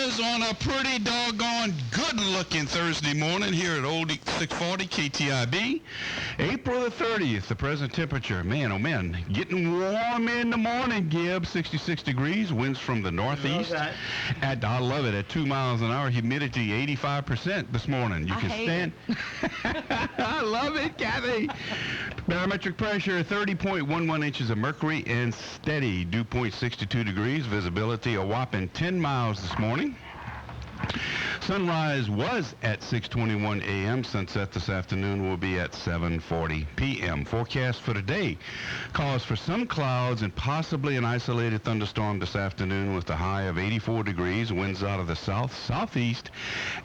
is on a pretty doggone good-looking Thursday morning here at Old 640 KTIB. April the 30th, the present temperature. Man, oh man, getting warm in the morning, Gibbs. 66 degrees, winds from the northeast. I love it, at 2 miles an hour. Humidity 85% this morning. You can stand. I love it, Kathy. Barometric pressure 30.11 inches of mercury and steady. Dew point 62 degrees. Visibility a whopping 10 miles this morning. Sunrise was at 6:21 a.m. Sunset this afternoon will be at 7:40 p.m. Forecast for today calls for some clouds and possibly an isolated thunderstorm this afternoon with a high of 84 degrees. Winds out of the southeast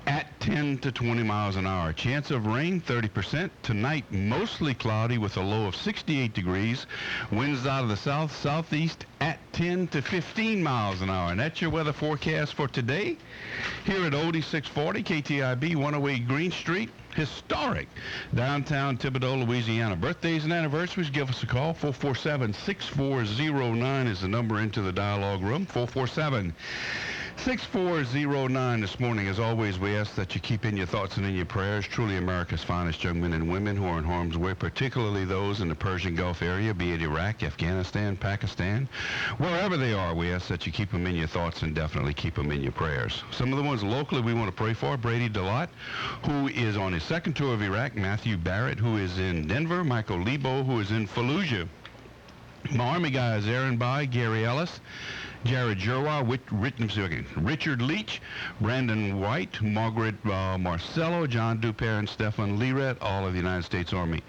at 10 to 20 miles an hour. Chance of rain 30%. Tonight mostly cloudy with a low of 68 degrees. Winds out of the southeast at 10 to 15 miles an hour. And that's your weather forecast for today here at Oldie 640 KTIB 108 Green Street, historic downtown Thibodaux, Louisiana. Birthdays and anniversaries, give us a call. 447-6409 is the number into the dialogue room. 447-6409 this morning. As always, we ask that you keep in your thoughts and in your prayers truly America's finest young men and women who are in harm's way, particularly those in the Persian Gulf area, be it Iraq, Afghanistan, Pakistan, wherever they are. We ask that you keep them in your thoughts and definitely keep them in your prayers. Some of the ones locally we want to pray for: Brady DeLotte, who is on his second tour of Iraq; Matthew Barrett, who is in Denver; Michael Lebo, who is in Fallujah. My Army guys, Aaron By, Gary Ellis, Jared Jerwa, Richard Leach, Brandon White, Margaret Marcello, John Duper, and Stefan Liret, all of the United States Army.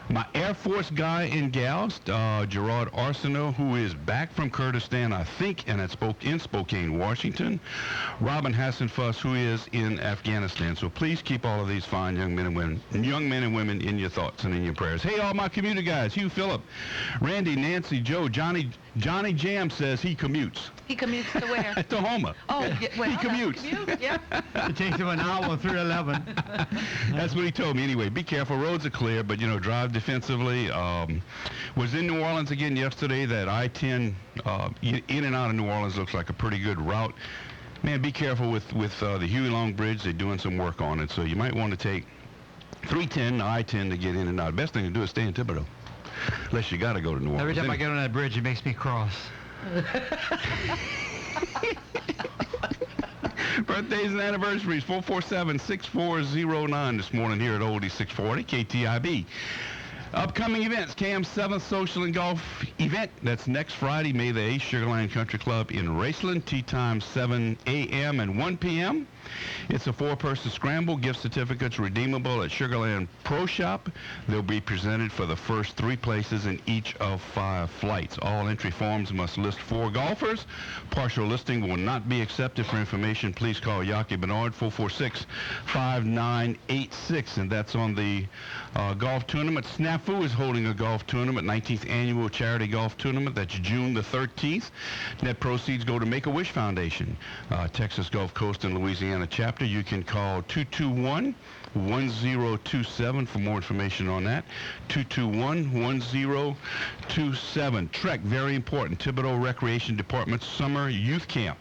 My Air Force guy and gals, Gerard Arsenault, who is back from Kurdistan, I think, and in Spokane, Washington. Robin Hassenfuss, who is in Afghanistan. So please keep all of these fine young men and women in your thoughts and in your prayers. Hey, all my commuter guys: Hugh Phillip, Randy, Nancy, Joe, Johnny Jam says he commutes. He commutes to where? To Houma. Oh, well, he commutes. Yeah. It takes him an hour through 11. That's what he told me. Anyway, be careful. Roads are clear, but, drive defensively. Was in New Orleans again yesterday. That I-10 in and out of New Orleans looks like a pretty good route. Man, be careful with the Huey Long Bridge. They're doing some work on it, so you might want to take 310, I-10 to get in and out. Best thing to do is stay in Thibodaux, unless you got to go to New Orleans. Every time I get on that bridge, it makes me cross. Birthdays and anniversaries, 447-6409 this morning here at Oldie 640 KTIB. Upcoming events: CAM's 7th Social and Golf event. That's next Friday, May the 8th, Sugarland Country Club in Raceland. Tee time 7 a.m. and 1 p.m. It's a 4-person scramble. Gift certificates redeemable at Sugarland Pro Shop. They'll be presented for the first 3 places in each of 5 flights. All entry forms must list 4 golfers. Partial listing will not be accepted. For information, please call Yaki Bernard, 446-5986. And that's on the golf tournament. Snafu is holding a golf tournament, 19th annual charity golf tournament. That's June the 13th. Net proceeds go to Make-A-Wish Foundation, Texas Gulf Coast and Louisiana chapter. You can call 221-1027 for more information on that. 221-1027. Trek, very important. Thibodaux Recreation Department Summer Youth Camp.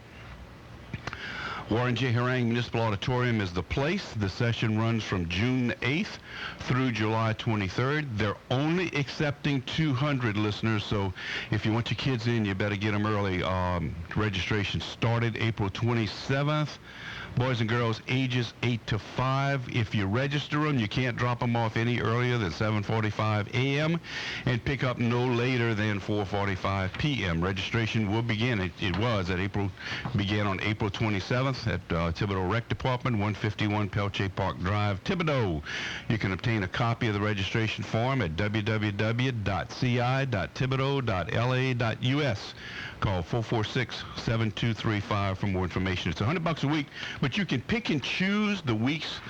Warren J. Harang Municipal Auditorium is the place. The session runs from June 8th through July 23rd. They're only accepting 200 listeners, so if you want your kids in, you better get them early. Registration started April 27th. Boys and girls ages 8 to 5. If you register them, you can't drop them off any earlier than 7:45 a.m. and pick up no later than 4:45 p.m. Registration will begin. Began on April 27th at Thibodaux Rec Department, 151 Pelche Park Drive, Thibodaux. You can obtain a copy of the registration form at www.ci.thibodaux.la.us. Call 446-7235 for more information. It's $100 a week, but you can pick and choose the weeks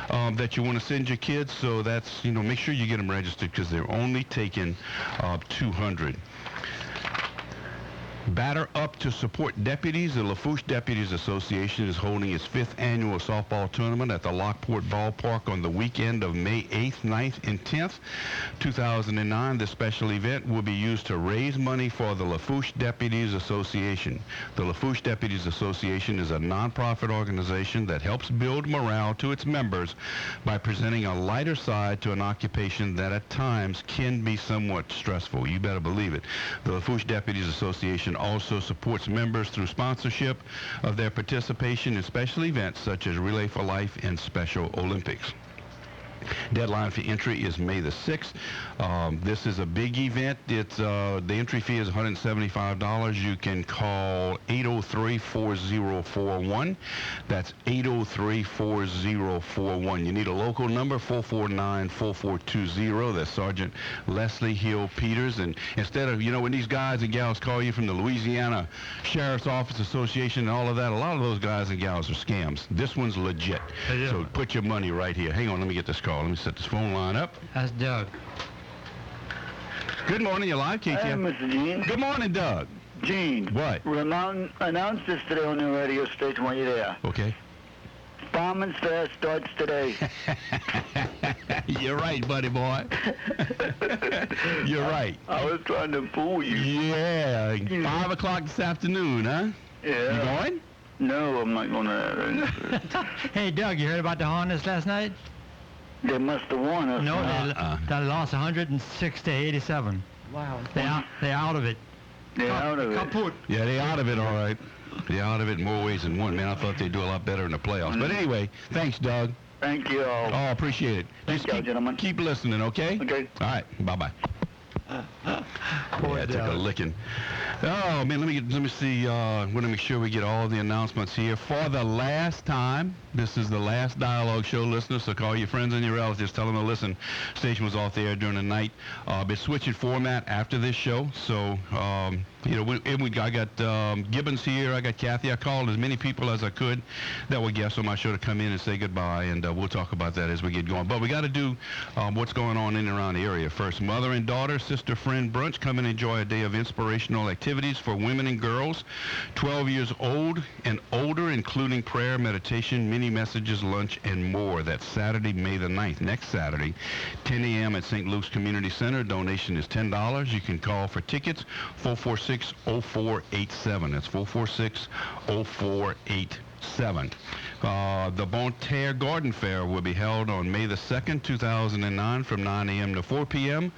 that you want to send your kids. So that's, make sure you get them registered because they're only taking 200. Batter up to support deputies. The Lafourche Deputies Association is holding its 5th annual softball tournament at the Lockport Ballpark on the weekend of May 8th, 9th, and 10th, 2009. This special event will be used to raise money for the Lafourche Deputies Association. The Lafourche Deputies Association is a nonprofit organization that helps build morale to its members by presenting a lighter side to an occupation that at times can be somewhat stressful. You better believe it. The Lafourche Deputies Association also supports members through sponsorship of their participation in special events such as Relay for Life and Special Olympics. Deadline for entry is May the 6th. This is a big event. It's the entry fee is $175. You can call 803-4041. That's 803-4041. You need a local number, 449-4420. That's Sergeant Leslie Hill Peters. And instead of, when these guys and gals call you from the Louisiana Sheriff's Office Association and all of that, a lot of those guys and gals are scams. This one's legit. Yeah. So put your money right here. Hang on, let me get this call. Let me set this phone line up. That's Doug. Good morning, you're live, KTIB. Hey, Mr. Gene. Good morning, Doug. Gene. What? We announced this today on the radio station while you're there. Okay. Fireman's Fair starts today. You're right, buddy boy. You're right. I was trying to fool you. Yeah, 5 o'clock this afternoon, huh? Yeah. You going? No, I'm not going to. Hey, Doug, you heard about the Hornets last night? They must have won us. No, they lost 106 to 87. Wow. They're out of it. They're out of it. Kaput. Yeah, they out of it, all right. They're out of it in more ways than one. Man, I thought they'd do a lot better in the playoffs. But anyway, thanks, Doug. Thank you all. Oh, appreciate it. Thank you, gentlemen. Keep listening, okay? Okay. All right, bye-bye. Poor Yeah, it took a Doug. licking. Oh man, let me see. Want to make sure we get all the announcements here for the last time. This is the last Dialogue Show, listeners. So call your friends and your relatives. Tell them to listen. Station was off the air during the night. Been switching format after this show. So I got Gibbons here. I got Kathy. I called as many people as I could that were guests on my show to come in and say goodbye, and we'll talk about that as we get going. But we got to do what's going on in and around the area first. Mother and daughter, sister friend brunch. Come and enjoy a day of inspirational activities for women and girls 12 years old and older, including prayer, meditation, mini messages, lunch, and more. That's Saturday, May the 9th, next Saturday, 10 a.m. at St. Luke's Community Center. Donation is $10. You can call for tickets, 446-0487. That's 446-0487. The Bon Terre Garden Fair will be held on May the 2nd, 2009 from 9 a.m. to 4 p.m.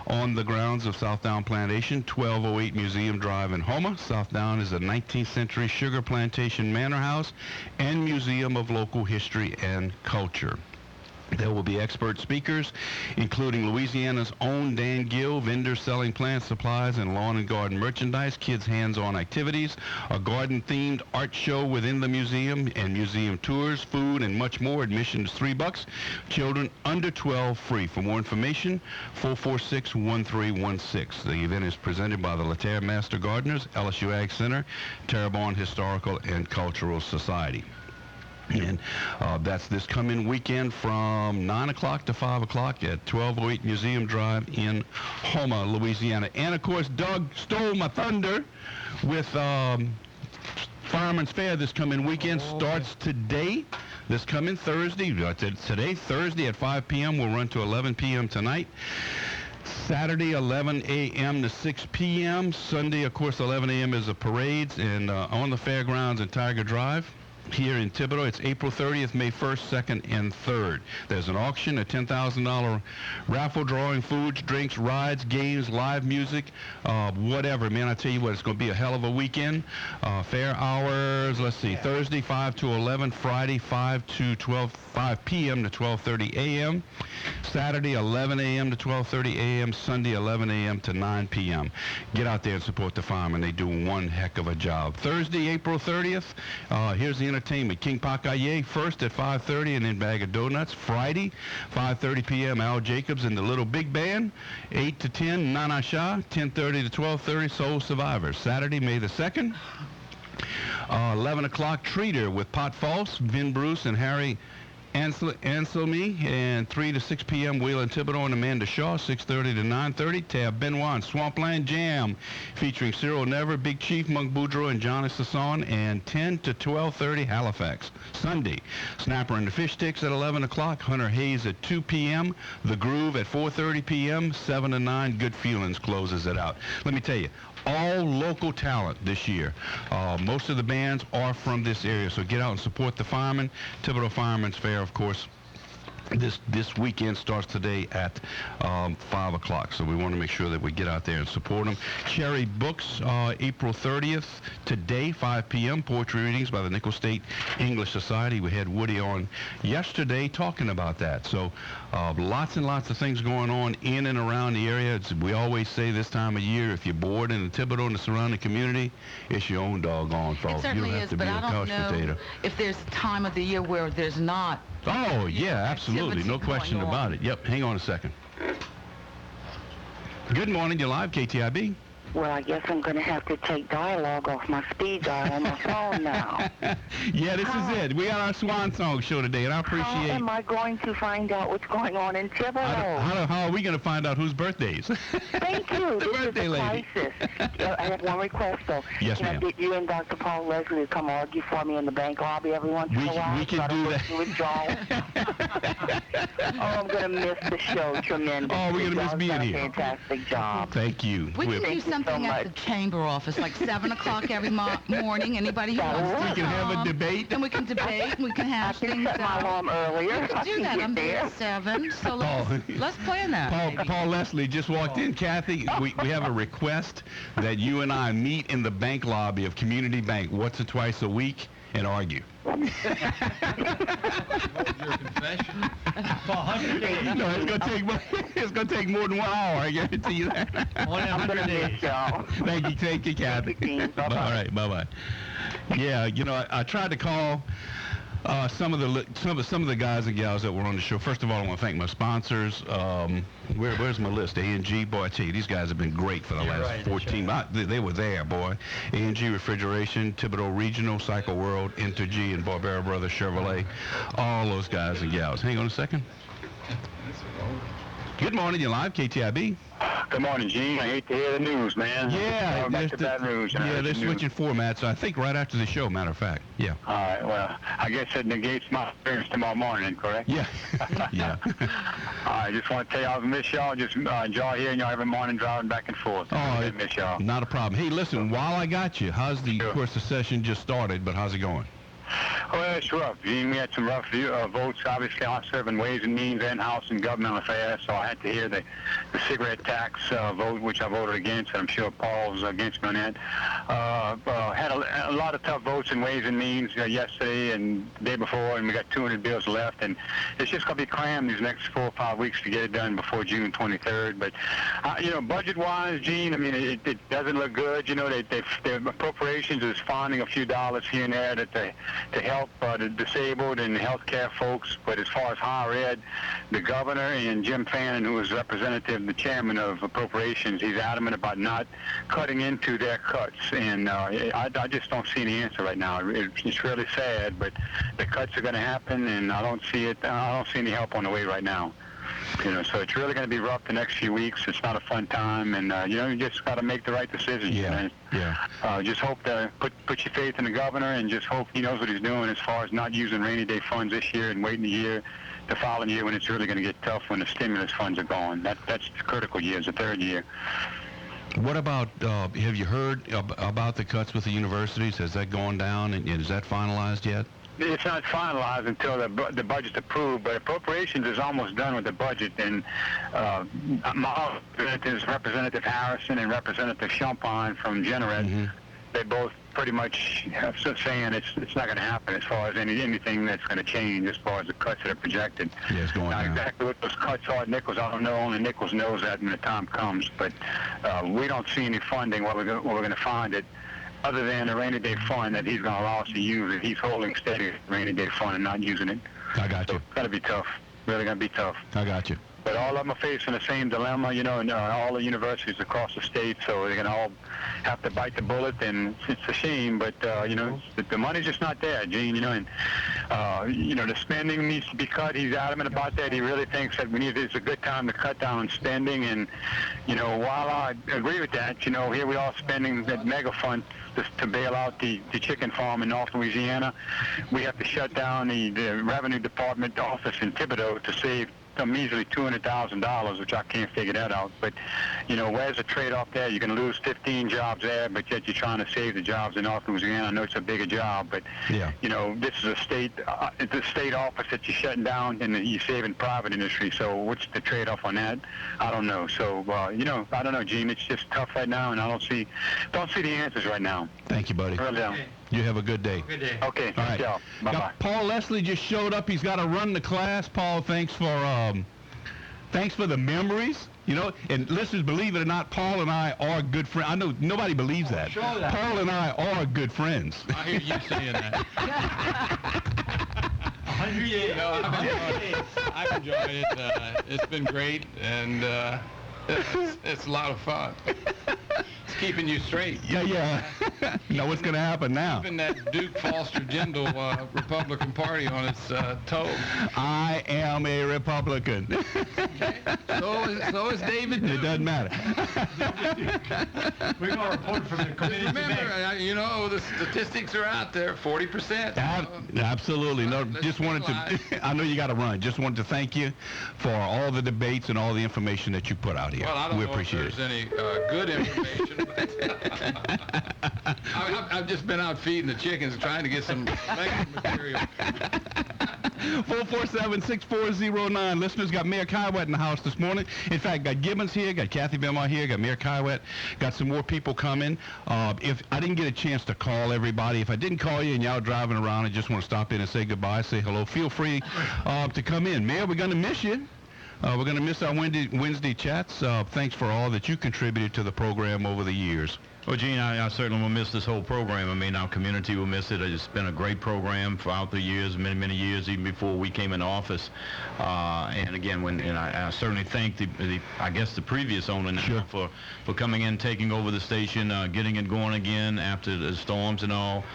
on the grounds of Southdown Plantation, 1208 Museum Drive in Houma. Southdown is a 19th century sugar plantation manor house and museum of local history and culture. There will be expert speakers, including Louisiana's own Dan Gill, vendors selling plant supplies and lawn and garden merchandise, kids' hands-on activities, a garden-themed art show within the museum, and museum tours, food, and much more. Admission is $3. Children under 12 free. For more information, 446-1316. The event is presented by the Laterre Master Gardeners, LSU Ag Center, Terrebonne Historical and Cultural Society. And that's this coming weekend from 9 o'clock to 5 o'clock at 1208 Museum Drive in Houma, Louisiana. And, of course, Doug stole my thunder with Fireman's Fair this coming weekend. Starts today, this coming Thursday. Today, Thursday at 5 p.m. We'll run to 11 p.m. tonight. Saturday, 11 a.m. to 6 p.m. Sunday, of course, 11 a.m. is the parades and on the fairgrounds in Tiger Drive. Here in Thibodaux, it's April 30th, May 1st, 2nd, and 3rd. There's an auction, a $10,000 raffle drawing, foods, drinks, rides, games, live music, whatever. Man, I tell you what, it's going to be a hell of a weekend. Fair hours, let's see, Thursday 5 to 11, Friday 5 p.m. to 12:30 a.m., Saturday 11 a.m. to 12:30 a.m., Sunday 11 a.m. to 9 p.m. Get out there and support the firemen. They do one heck of a job. Thursday, April 30th, here's the entertainment. King Pakaye first at 5:30 and then Bag of Donuts. Friday, 5:30 p.m. Al Jacobs and the Little Big Band. 8 to 10, Nana Shah. 10:30 to 12:30, Soul Survivors. Saturday, May the 2nd. 11 o'clock, Treater with Pot False, Vin Bruce and Harry Anselmy, and 3 to 6 p.m. Wheel and Thibodeau and Amanda Shaw, 6:30 to 9:30. Tab Benoit and Swampland Jam, featuring Cyril Never, Big Chief, Monk Boudreaux, and Johnny Sasson, and 10 to 12:30 Halifax. Sunday, Snapper and the Fish Sticks at 11 o'clock, Hunter Hayes at 2 p.m., The Groove at 4:30 p.m., 7 to 9, Good Feelings closes it out. Let me tell you, all local talent this year. Most of the bands are from this area, so get out and support the firemen. Thibodeau Firemen's Fair, of course, this weekend starts today at 5 o'clock, so we want to make sure that we get out there and support them. Cherry Books, April 30th, today, 5 p.m., poetry readings by the Nickel State English Society. We had Woody on yesterday talking about that. So lots and lots of things going on in and around the area. We always say this time of year, if you're bored in the Thibodeau and the surrounding community, it's your own doggone fault. It certainly you don't have is, to but be I a don't couch know potato. if there's a time of the year where there's not. Oh, yeah, absolutely. No activity question going about on. it. Yep, hang on a second. Good morning, you're live, KTIB. Well, I guess I'm going to have to take dialogue off my speed dial on my phone now. Yeah, this is it. We got our Swan Song show today, and I How appreciate... am I going to find out what's going on in Thibodeau? How are we going to find out whose birthdays? Thank you. The This birthday is a lady. crisis. I have one request, though. Yes, Can ma'am. I get you and Dr. Paul Leslie to come argue for me in the bank lobby every once in a while? We can Try to do push that. the withdrawal? Oh, I'm going to miss the show tremendously. Oh, we're gonna miss Y'all being done a here. fantastic job. Thank you. We can Thank do you so something at the much. chamber office, like 7 o'clock every morning. Anybody who That'll wants to work. We can have a come, debate. And we can debate, and we can I hash can things set my out. alarm earlier. We can do that. I'm there at 7, so let's plan that. Paul Leslie just walked in. Kathy, we have a request that you and I meet in the bank lobby of Community Bank once or twice a week and argue. Your confession. For 100 days. No, it's gonna take more than 1 hour. I guarantee you that. More than I'm going 100 to days. miss y'all. Thank you, Kathy. Thank you, Dean. Bye-bye. All right, bye-bye. Yeah, you know, I tried to call some of the guys and gals that were on the show. First of all, I want to thank my sponsors. Where's my list? A&G, boy, I tell you, these guys have been great for the Yeah, last right, 14 months. They were there, boy. A&G Refrigeration, Thibodeau Regional, Cycle World, Interg, and Barbera Brothers Chevrolet. All those guys and gals. Hang on a second. Good morning, you're live, KTIB. Good morning, Gene. I hate to hear the news, man. Yeah, Back to bad news. yeah, they're switching formats. I think right after the show, matter of fact. Yeah. All right, well, I guess it negates my appearance tomorrow morning, correct? Yeah. Yeah. I just want to tell you I've missed y'all. Just enjoy hearing y'all every morning driving back and forth. I miss y'all. Not a problem. Hey, listen, while I got you, how's the, Sure. of course, the session just started, but how's it going? Well, it's rough. Gene, we had some rough votes. Obviously, I serve in Ways and Means and House and Governmental Affairs, so I had to hear the cigarette tax vote, which I voted against, and I'm sure Paul's against me on that. Had a lot of tough votes in Ways and Means yesterday and the day before, and we got 200 bills left, and it's just going to be crammed these next 4 or 5 weeks to get it done before June 23rd. But, you know, budget-wise, Gene, I mean, it doesn't look good. You know, their appropriations is finding a few dollars here and there to help the disabled and healthcare folks, but as far as higher ed, the governor and Jim Fannin, who is representative, the chairman of appropriations, he's adamant about not cutting into their cuts, and I just don't see any answer right now. It's really sad, but the cuts are going to happen, and I don't see any help on the way right now. You know, so it's really going to be rough the next few weeks. It's not a fun time, and you know, you just got to make the right decisions. Yeah, yeah. Just hope to put your faith in the governor, and just hope he knows what he's doing as far as not using rainy day funds this year and waiting a year the following year when it's really going to get tough when the stimulus funds are gone. That's the critical year, the third year. What about, have you heard about the cuts with the universities? Has that gone down, and is that finalized yet? It's not finalized until the budget's approved, but appropriations is almost done with the budget. And my representatives, Representative Harrison and Representative Champagne from Generate, they both pretty much have saying it's not going to happen as far as anything that's going to change as far as the cuts that are projected. Yeah, it's going Now, down. exactly what those cuts are, Nichols, I don't know. Only Nichols knows that when the time comes. But we don't see any funding where we're going to find it, other than a rainy day fund that he's going to allow us to use it. He's holding steady with the rainy day fund and not using it. I got So you. it's going to be tough. Really going to be tough. I got you. But all of them are facing the same dilemma, you know, and all the universities across the state, so they're going to all have to bite the bullet, and it's a shame, but, you know, the money's just not there, Gene, you know, and, you know, the spending needs to be cut. He's adamant about that. He really thinks that it's a good time to cut down on spending, and, you know, while I agree with that, you know, here we are spending that mega fund to bail out the chicken farm in North Louisiana. We have to shut down the Revenue Department office in Thibodaux to save a measly $200,000, which I can't figure that out. But, you know, where's the trade-off there? You're going to lose 15 jobs there, but yet you're trying to save the jobs in North Louisiana. I know it's a bigger job, but, you know, this is a state office that you're shutting down, and you're saving private industry. So what's the trade-off on that? I don't know. So, you know, I don't know, Gene. It's just tough right now, and I don't see the answers right now. Thank you, buddy. Really don't. You have a good day. Good day. Okay. All right. Yeah. Bye-bye. Now, Paul Leslie just showed up. He's got to run the class. Paul, thanks for the memories. You know, and listeners, believe it or not, Paul and I are good friends. I know nobody believes that. Sure that. Paul and I are good friends. I hear you saying that. 100 years. No, I've enjoyed it. It's been great, and it's a lot of fun. It's keeping you straight. Yeah. You know what's going to happen now? Keeping that Duke Foster Jindal Republican Party on its toes. I am a Republican. Okay. So is David Duke. It doesn't matter. We're going to report from the committee Remember, today. you know, the statistics are out there, 40%. Absolutely. No, Let's just wanted realize. to, I know you got to run. Just wanted to thank you for all the debates and all the information that you put out here. Well, I don't We know appreciate if it. there's any good information, but I've just been out feeding the chickens and trying to get some language material. 447-6409. Listeners, got Mayor Kiwet in the house this morning. In fact, got Gibbons here, got KTIB-AM here, got Mayor Kiwet, got some more people coming. If I didn't get a chance to call everybody, if I didn't call you and y'all driving around and just want to stop in and say goodbye, say hello, feel free to come in. Mayor, we're going to miss you. We're going to miss our Wednesday chats. Thanks for all that you contributed to the program over the years. Well, Gene, I certainly will miss this whole program. I mean, our community will miss it. It's been a great program throughout the years, many years, even before we came in office. And again, I certainly thank the previous owner now Sure. for coming in, taking over the station, getting it going again after the storms and all.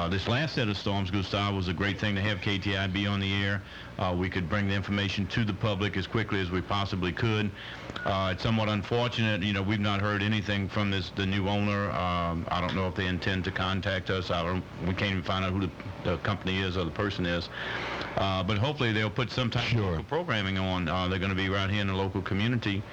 This last set of storms, Gustav, was a great thing to have KTIB on the air. We could bring the information to the public as quickly as we possibly could. It's somewhat unfortunate, you know, we've not heard anything from the new owner. I don't know if they intend to contact us. We can't even find out who the company is or the person is. But hopefully they'll put some type of local programming on. They're going to be right here in the local community.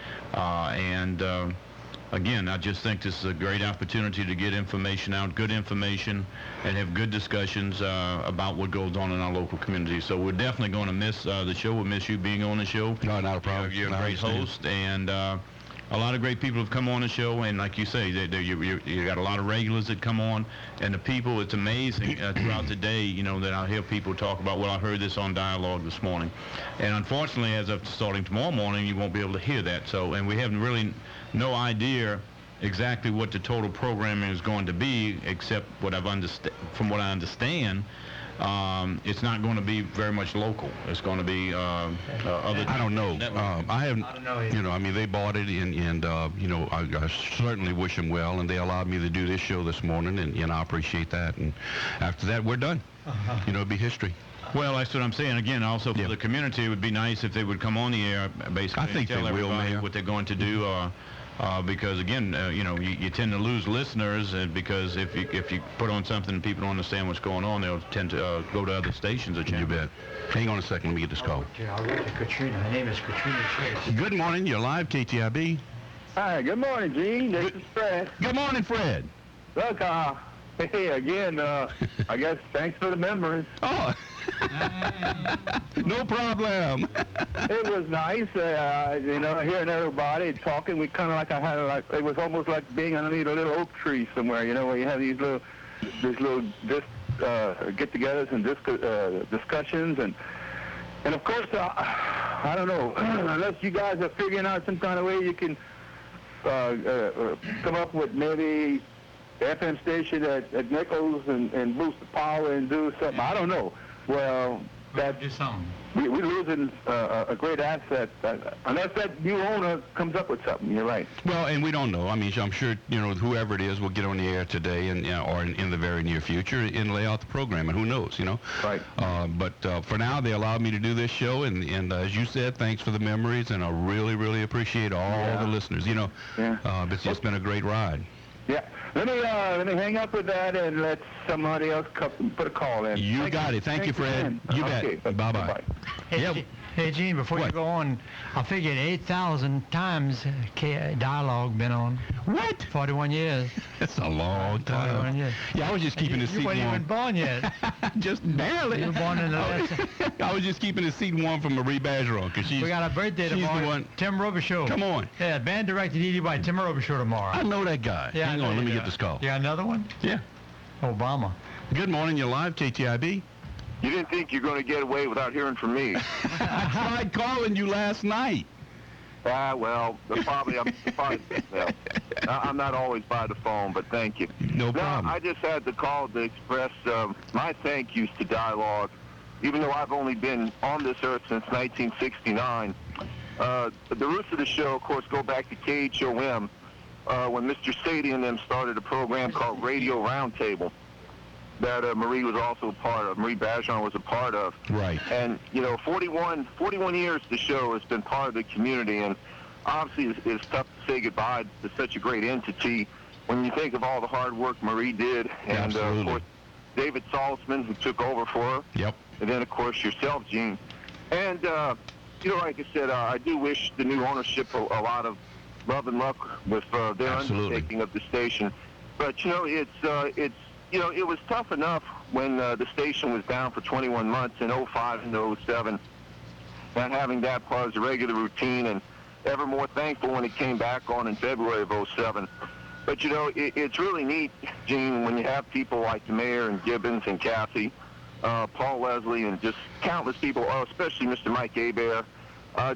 Again, I just think this is a great opportunity to get information out, good information, and have good discussions about what goes on in our local community. So we're definitely going to miss the show. We'll miss you being on the show. No, not a problem. You're a great host, and a lot of great people have come on the show. And like you say, you got a lot of regulars that come on, and the people, it's amazing throughout the day, you know, that I hear people talk about, well, I heard this on Dialogue this morning. And unfortunately, as of starting tomorrow morning, you won't be able to hear that. So, and we haven't really no idea exactly what the total programming is going to be, except from what I understand, it's not going to be very much local. It's going to be other. I don't know. I haven't. I don't know either. You know, I mean, they bought it, and you know, I certainly wish them well, and they allowed me to do this show this morning, and I appreciate that. And after that, we're done. You know, it'll be history. Well, that's what I'm saying. Again, also for the community, it would be nice if they would come on the air, basically, I think and tell they will, everybody Mayor. what they're going to do. Because again, you know, you tend to lose listeners, because if you put on something and people don't understand what's going on, they'll tend to go to other stations or You channels. bet. Hang on a second. Let me get this call. Okay, I'll wait to Katrina. Her name is Katrina Chase. Good morning. You're live, KTIB. Hi, good morning, Gene. This is Fred. Good morning, Fred. Look, hey, again, I guess thanks for the memories. Oh, no problem. It was nice, you know, hearing everybody talking. We kind of it was almost like being underneath a little oak tree somewhere, you know, where you have these little get-togethers and discussions, and of course, I don't know, unless you guys are figuring out some kind of way you can come up with maybe FM station at Nichols and boost the power and do something. I don't know. Well, That do something. we're losing a great asset unless that new owner comes up with something. You're right. Well, and we don't know. I mean, I'm sure, whoever it is will get on the air today and or in the very near future and lay out the program, and who knows, Right. But for now, they allowed me to do this show, and as you said, thanks for the memories, and I really, really appreciate all the listeners. It's just been a great ride. Yeah. Let me hang up with that and let somebody else put a call in. You got it. Thank you, Fred. You bet. Okay. Bye-bye. Hey, Gene, before you go on, I figured 8,000 times dialogue been on. What? 41 years. That's a long time. 41 years. Yeah, I was just keeping the seat warm. You weren't even born yet. Just barely. You were born in the last... I was just keeping the seat warm for Marie Bergeron, because We got a birthday tomorrow. the one. Tim Robichaux. Come on. Yeah, band directed ED by Tim Robichaux tomorrow. I know that guy. Yeah, Hang on, let me get this call. You got another one? Yeah. Obama. Good morning, you're live, KTIB. You didn't think you're going to get away without hearing from me. I tried calling you last night. Well, I'm not always by the phone, but thank you. No problem. I just had to call to express my thank yous to Dialogue. Even though I've only been on this earth since 1969, the roots of the show, of course, go back to KTIB-AM, when Mr. Sadie and them started a program called Radio Roundtable that Marie was also a part of. Marie Bergeron was a part of. Right. And, 41 years the show has been part of the community, and obviously it's tough to say goodbye to such a great entity when you think of all the hard work Marie did, and of course David Saltzman, who took over for her. Yep. And then, of course, yourself, Gene. And, like I said, I do wish the new ownership a lot of love and luck with their undertaking of the station. But, it was tough enough when the station was down for 21 months in 05 and 07, and having that part as a regular routine, and ever more thankful when it came back on in February of 07. But, it's really neat, Gene, when you have people like the mayor and Gibbons and Kathy, Paul Leslie, and just countless people, especially Mr. Mike Hebert,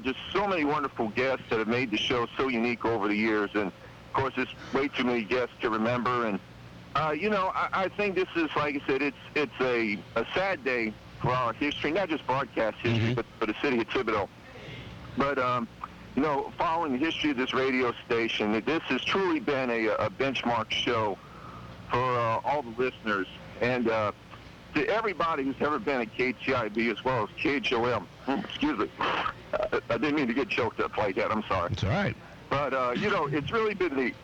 just so many wonderful guests that have made the show so unique over the years. And, of course, there's way too many guests to remember. And, I think this is, like I said, it's a sad day for our history, not just broadcast history, but for the city of Thibodeau. But, following the history of this radio station, this has truly been a benchmark show for all the listeners. And to everybody who's ever been at KTIB as well as KTIB-AM, excuse me, I didn't mean to get choked up like that, I'm sorry. It's all right. But, it's really been neat.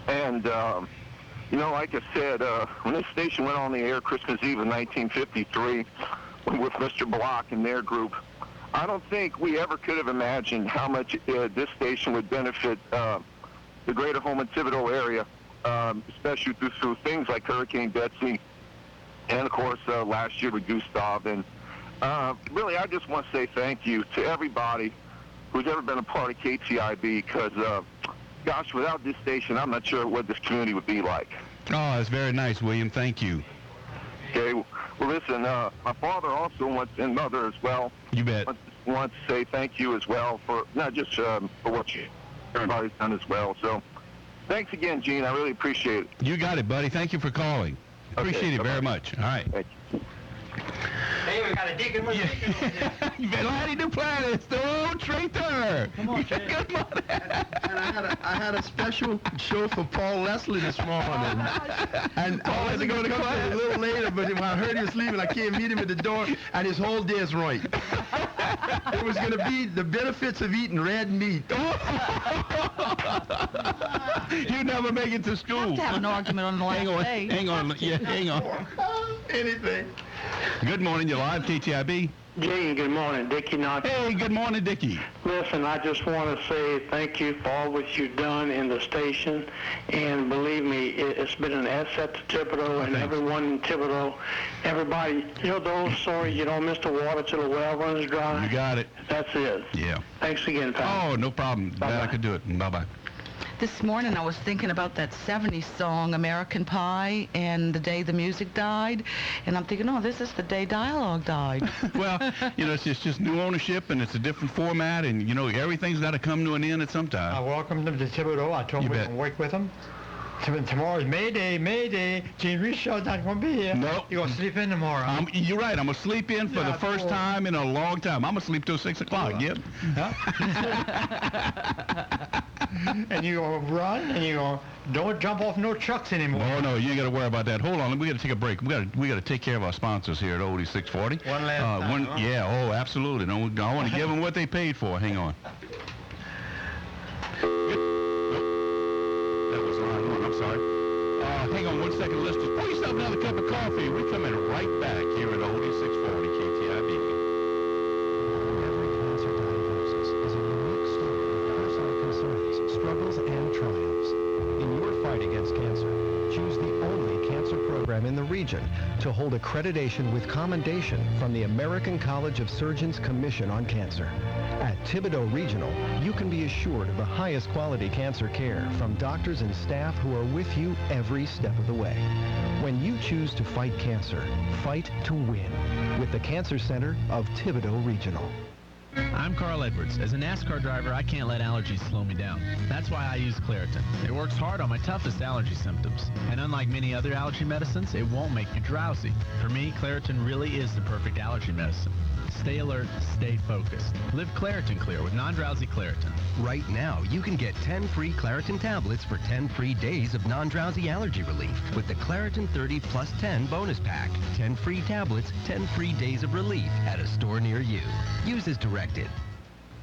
And, like I said, when this station went on the air Christmas Eve of 1953 with Mr. Block and their group, I don't think we ever could have imagined how much this station would benefit the greater Houma Thibodeau area, especially through things like Hurricane Betsy, and, of course, last year with Gustav. And really, I just want to say thank you to everybody who's ever been a part of KTIB, because, gosh, without this station, I'm not sure what this community would be like. Oh, that's very nice, William. Thank you. Okay. Well, listen, my father also wants, and mother as well. You bet. Wants to say thank you as well for not just for what everybody's done as well. So thanks again, Gene. I really appreciate it. You got it, buddy. Thank you for calling. Appreciate it very much. All right. Thank you. Hey, we got a deacon. You better howdy do planets, the traitor. Come on, Jay. Good morning. And I had a special show for Paul Leslie this morning. And I was going to come a little later, but when I heard he was leaving, I came meet him at the door, and his whole day is right. It was going to be the benefits of eating red meat. You never make it to school. Have to have an argument on the last day. Hang on. Yeah, hang on. Anything. Good morning. You're live, KTIB. Gene, good morning. Dickie Knox. Hey, good morning, Dickie. Listen, I just want to say thank you for all what you've done in the station. And believe me, it's been an asset to Thibodeau and everyone in Thibodeau. Everybody, the old story, you don't miss the water till the well runs dry. You got it. That's it. Yeah. Thanks again, pal. Oh, no problem. Glad I could do it. Bye-bye. This morning I was thinking about that 70s song, American Pie, and the day the music died. And I'm thinking, this is the day dialogue died. Well, it's just new ownership, and it's a different format, and, everything's got to come to an end at some time. I welcomed them to Thibodeau. I told them we can work with them. Tomorrow's May Day. Gene Richard's not going to be here. No. You're going to sleep in tomorrow. You're right. I'm going to sleep in for the first time in a long time. I'm going to sleep till 6 o'clock, Gib. Huh? And you're going to run, and you're going to don't jump off no trucks anymore. Oh, no, you ain't got to worry about that. Hold on. We got to take a break. We got to take care of our sponsors here at Oldie 640. One last time. Huh? Yeah, oh, absolutely. I want to give them what they paid for. Hang on. That was line one. I'm sorry. Hang on 1 second. Let's just pour yourself another cup of coffee. We're coming right back here at Oldie 640 KTIB. Every cancer diagnosis is a unique story of personal concerns, struggles, and triumphs. In your fight against cancer, choose the only cancer program in the region to hold accreditation with commendation from the American College of Surgeons Commission on Cancer. At Thibodaux Regional, you can be assured of the highest quality cancer care from doctors and staff who are with you every step of the way. When you choose to fight cancer, fight to win with the Cancer Center of Thibodaux Regional. I'm Carl Edwards. As a NASCAR driver, I can't let allergies slow me down. That's why I use Claritin. It works hard on my toughest allergy symptoms. And unlike many other allergy medicines, it won't make you drowsy. For me, Claritin really is the perfect allergy medicine. Stay alert, stay focused. Live Claritin Clear with non-drowsy Claritin. Right now, you can get 10 free Claritin tablets for 10 free days of non-drowsy allergy relief with the Claritin 30 plus 10 bonus pack. 10 free tablets, 10 free days of relief at a store near you. Use as directed.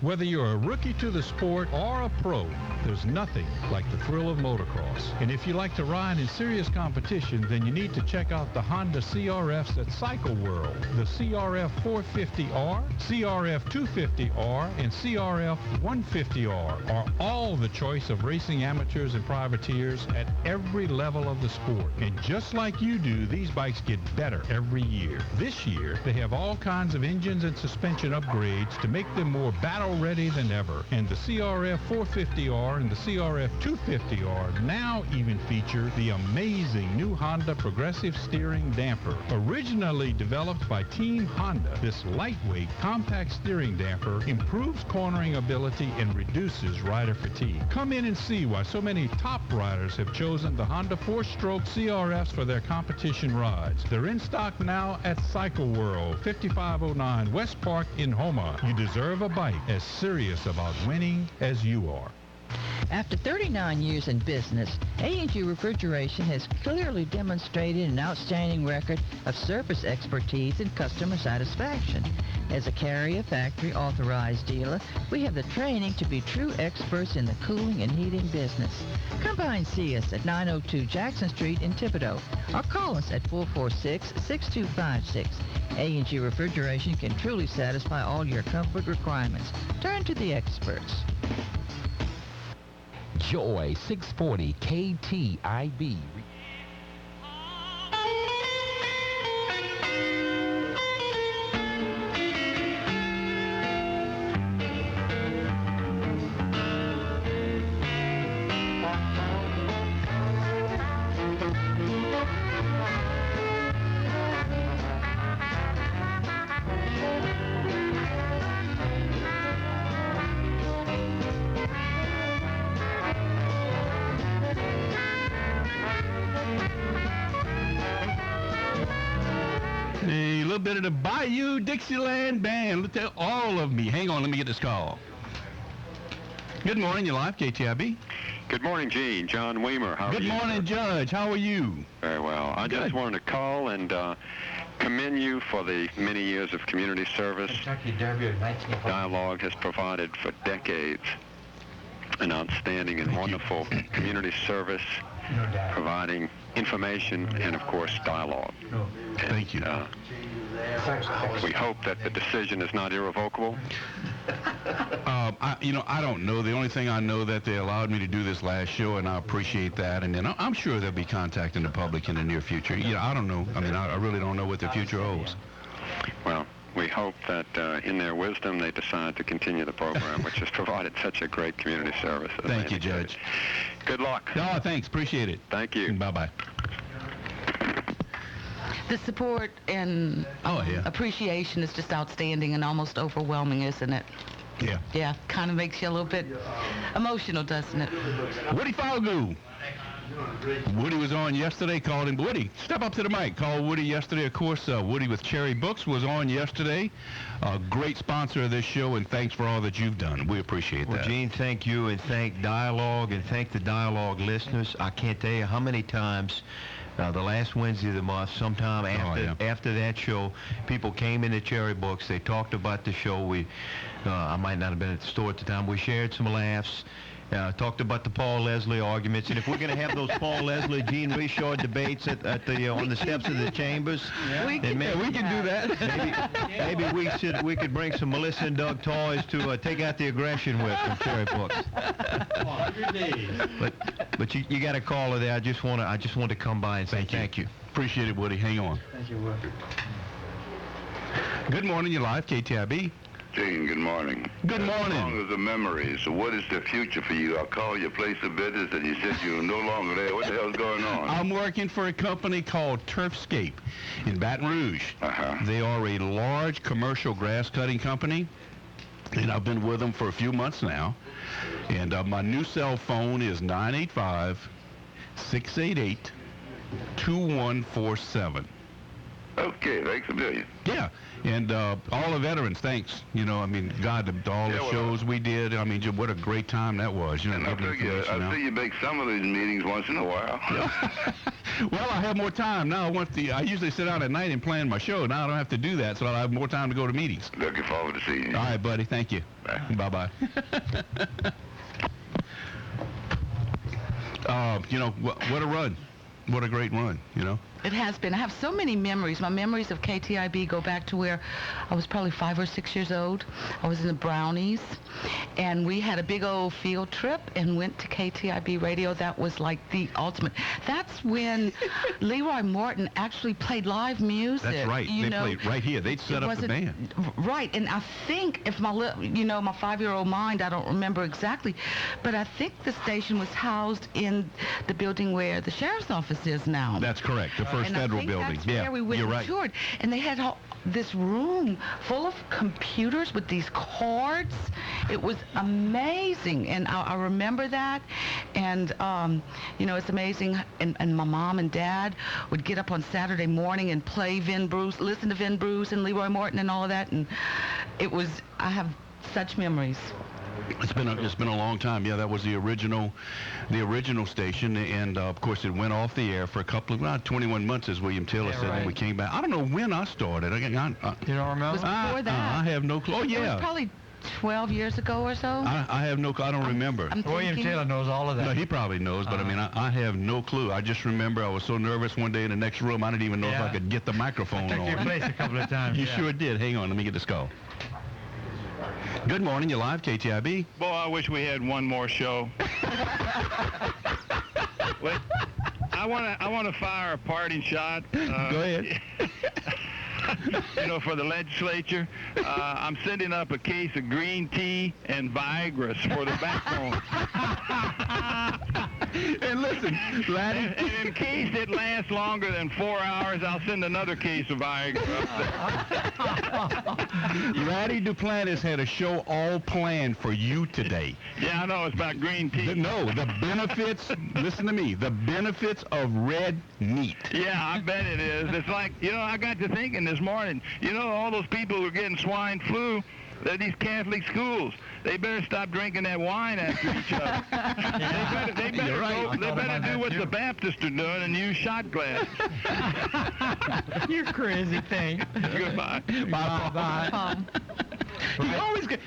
Whether you're a rookie to the sport or a pro, there's nothing like the thrill of motocross. And if you like to ride in serious competition, then you need to check out the Honda CRFs at Cycle World. The CRF 450R, CRF 250R, and CRF 150R are all the choice of racing amateurs and privateers at every level of the sport. And just like you do, these bikes get better every year. This year, they have all kinds of engines and suspension upgrades to make them more battle-ready than ever. And the CRF 450R and the CRF 250R now even feature the amazing new Honda Progressive Steering Damper. Originally developed by Team Honda, this lightweight, compact steering damper improves cornering ability and reduces rider fatigue. Come in and see why so many top riders have chosen the Honda 4-stroke CRFs for their competition rides. They're in stock now at Cycle World, 5509 West Park in Houma. You deserve a bike as serious about winning as you are. After 39 years in business, A&G Refrigeration has clearly demonstrated an outstanding record of service expertise and customer satisfaction. As a Carrier Factory authorized dealer, we have the training to be true experts in the cooling and heating business. Come by and see us at 902 Jackson Street in Thibodaux, or call us at 446-6256. A&G Refrigeration can truly satisfy all your comfort requirements. Turn to the experts. Joy 640 KTIB. A little bit of the Bayou Dixieland Band. Look at all of me. Hang on, let me get this call. Good morning, you're live, KTIB. Good morning, Gene. John Weimer. How are you? Good morning, Judge. How are you? Very well. I just wanted to call and commend you for the many years of community service. Dialogue has provided for decades an outstanding and wonderful community service, providing information and, of course, dialogue. Thank you. We hope that the decision is not irrevocable. I don't know. The only thing I know that they allowed me to do this last show, and I appreciate that. And then I'm sure they'll be contacting the public in the near future. I don't know. I mean, I really don't know what the future holds. Well, we hope that in their wisdom they decide to continue the program, which has provided such a great community service. Thank you, Judge. Good luck. Oh, thanks. Appreciate it. Thank you. Bye-bye. The support and appreciation is just outstanding and almost overwhelming, isn't it? Yeah. Yeah, kind of makes you a little bit emotional, doesn't it? Woody Falgout. Woody was on yesterday. Called him. Woody, step up to the mic. Called Woody yesterday. Of course, Woody with Cherry Books was on yesterday. A great sponsor of this show, and thanks for all that you've done. We appreciate that. Well, Gene, thank you, and thank Dialogue, and thank the Dialogue listeners. I can't tell you how many times the last Wednesday of the month, sometime after that show, people came into Cherry Books. They talked about the show. I might not have been at the store at the time. We shared some laughs. Talked about the Paul Leslie arguments, and if we're going to have those Paul Leslie, Gene Richard debates on the steps of the chambers, we can do that. Maybe we could bring some Melissa and Doug toys to take out the aggression with from Cherry Books. 100 days. But you got to call her there. I just want to come by and say thank you. Appreciate it, Woody. Hang on. Thank you, Woody. Good morning, you're live, KTIB. Gene, good morning. Good morning. As long as the memories, so what is the future for you? I called your place of business and you said you're no longer there. What the hell's going on? I'm working for a company called Turfscape in Baton Rouge. They are a large commercial grass cutting company, and I've been with them for a few months now. And my new cell phone is 985-688-2147. Okay, thanks a million. Yeah, and all the veterans, thanks. You know, I mean, God, all the shows we did. I mean, what a great time that was. You know, and I see you make some of these meetings once in a while. Well, I have more time now. I usually sit down at night and plan my show. Now I don't have to do that, so I have more time to go to meetings. Looking forward to seeing you. All right, buddy. Thank you. Bye-bye. You know, what a run. What a great run, you know. It has been. I have so many memories. My memories of KTIB go back to where I was probably 5 or 6 years old. I was in the Brownies, and we had a big old field trip and went to KTIB radio. That was like the ultimate. That's when Leroy Morton actually played live music. That's right. They played right here. They'd set up the band. Right, and I think if my 5-year-old mind, I don't remember exactly, but I think the station was housed in the building where the sheriff's office is now. That's correct. The first federal building. That's where we went and toured. And they had this room full of computers with these cords. It was amazing, and I remember that. And it's amazing. And my mom and dad would get up on Saturday morning and play Vin Bruce, listen to Vin Bruce and Leroy Morton and all of that. And I have such memories. It's been a long time. Yeah, that was the original station, and of course it went off the air for a couple of 21 months, as William Taylor said, and we came back. I don't know when I started. You don't remember? It was before that. I have no clue. Oh yeah. It was probably 12 years ago or so. I have no clue. I don't remember. William Taylor knows all of that. No, he probably knows, but I mean, I have no clue. I just remember I was so nervous one day in the next room, I didn't even know if I could get the microphone on. I took your place a couple of times. You sure did. Hang on, let me get this call. Good morning, you're live, KTIB. Boy, I wish we had one more show. Wait, I want to fire a parting shot. Go ahead. For the legislature, I'm sending up a case of green tea and Viagra for the backbone. And listen, Laddie. And in case it lasts longer than 4 hours, I'll send another case of Viagra up there. Laddie Duplantis had a show all planned for you today. Yeah, I know. It's about green tea. The benefits, listen to me, the benefits of red meat. Yeah, I bet it is. It's like, I got to thinking this morning, all those people who are getting swine flu, they're these Catholic schools. They better stop drinking that wine after each other. They better do what the Baptists are doing and use shot glasses. You crazy thing. Goodbye. Bye.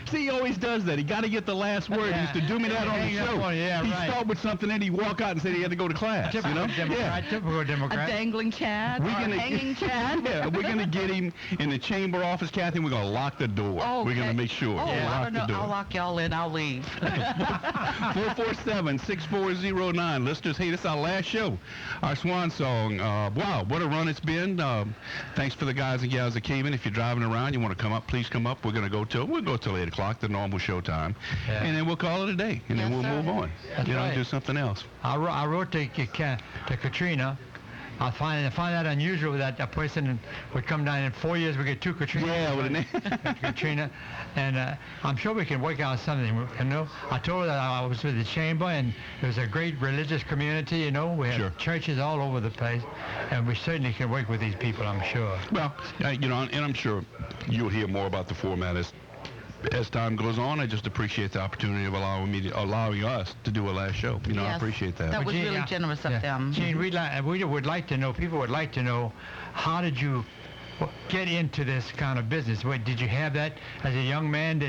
He always does that. He got to get the last word. He used to do me that on the show. He'd start with something, and he'd walk out and say he had to go to class. Typical Democrat. A dangling Chad, hanging Chad. Yeah, we're going to get him in the chamber office, Kathy, and we're going to lock the door. Okay. We're going to make sure. Oh, I don't know. I'll lock y'all in. I'll leave. 447-6409. Listeners, hey, this is our last show. Our swan song. Wow, what a run it's been. Thanks for the guys and gals that came in. If you're driving around, you want to come up, please come up. We'll go till 8 o'clock, the normal show time. Yeah. And then we'll call it a day. And then we'll move on. That's right. Do something else. I wrote to Katrina I find that unusual that a person would come down in 4 years we get 2 Katrina. Yeah, with Katrina, and I'm sure we can work out something. You know, I told her that I was with the chamber, and there's a great religious community. You know, we have churches all over the place, and we certainly can work with these people. I'm sure. Well, you know, and I'm sure you'll hear more about the format as time goes on. I just appreciate the opportunity of allowing us to do a last show. You know, I appreciate that. That was really generous of them. Gene, we would like to know. People would like to know, how did you get into this kind of business? What, did you have that as a young man?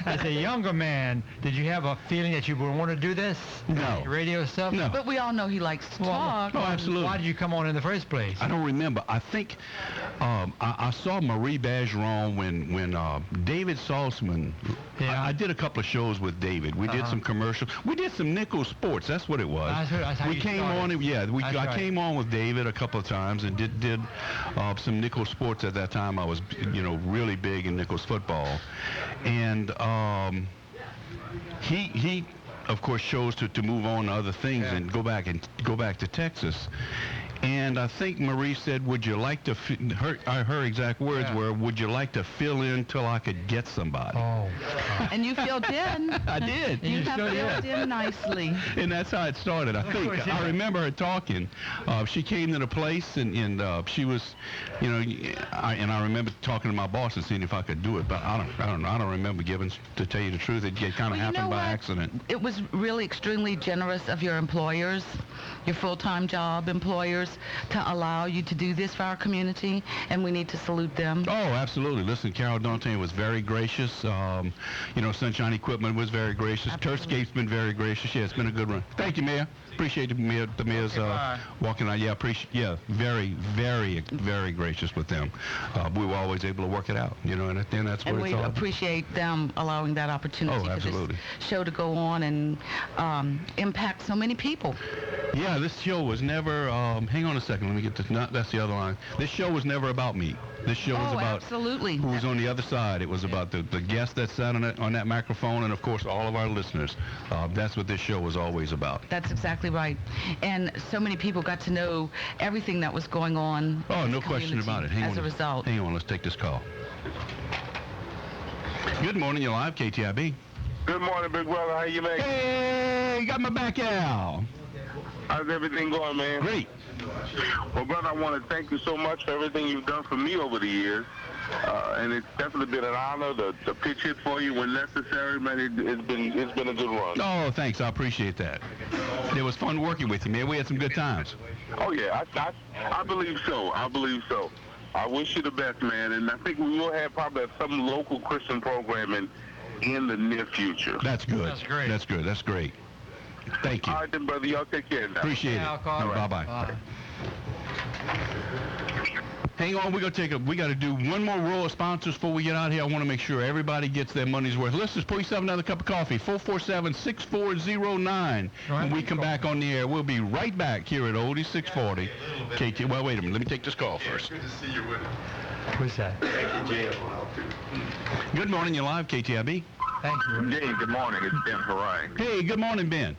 As a younger man, did you have a feeling that you would want to do this? No. Radio stuff? No. But we all know he likes to talk. Oh, absolutely. Why did you come on in the first place? I don't remember. I think I saw Marie Bergeron when David Saltzman. Yeah. I did a couple of shows with David. We did some commercials. We did some nickel sports. That's what it was. That's how we you came started. on. Yeah, That's I right. came on with David a couple of times and did some Nichols sports at that time. I was, you know, really big in Nichols football, and he of course chose to move on to other things and go back to Texas. And I think Marie said, "Would you like to?" Her exact words were, "Would you like to fill in till I could get somebody?" Oh. And you filled in. I did. You have filled in nicely. And that's how it started. I think I remember her talking. She came to the place, and she was, you know, I remember talking to my boss and seeing if I could do it. But I don't remember, Gibbons, to tell you the truth. It kind of happened by accident. It was really extremely generous of your employers, your full-time job employers, to allow you to do this for our community, and we need to salute them. Oh, absolutely. Listen, Carol Dante was very gracious. You know, Sunshine Equipment was very gracious. Turfscape's been very gracious. Yeah, it's been a good run. Thank you, Mayor. Appreciate the mayor's walking out. Yeah, very, very, very gracious with them. We were always able to work it out, you know, and that's what And it's we all about. appreciate them allowing that opportunity for this show to go on and impact so many people. Yeah, this show was never, hang on a second, let me get this, that's the other line. This show was never about me. This show was about absolutely. who was on the other side. It was about the guests that sat on that microphone, and of course all of our listeners. That's what this show was always about. That's exactly right. And so many people got to know everything that was going on. Oh, no question about it. Hang as a result. Hang on, let's take this call. Good morning, you're live, KTIB. Good morning, big brother. How you, man? Hey, you got my back, Al. How's everything going, man? Great. Well, brother, I want to thank you so much for everything you've done for me over the years. And it's definitely been an honor to pitch it for you when necessary, man. It's been a good run. Oh, thanks. I appreciate that. It was fun working with you, man. We had some good times. Oh, yeah. I believe so. I believe so. I wish you the best, man. And I think we will have probably some local Christian programming in the near future. That's good. That's great. That's good. That's great. Thank you. All right, then, brother. Y'all take care now. Appreciate it. Right. Bye-bye. Hang on, we got to do one more row of sponsors before we get out here. I want to make sure everybody gets their money's worth. Listeners, pour yourself another cup of coffee. 447-6409. When we come back on the air, we'll be right back here at Oldie 640. KT. Well, wait a minute. Let me take this call first. Good to see you with it. Who's that? Good morning. You're live, KTIB. Thank you. Gene, good morning. It's Ben Harai. Hey, good morning, Ben.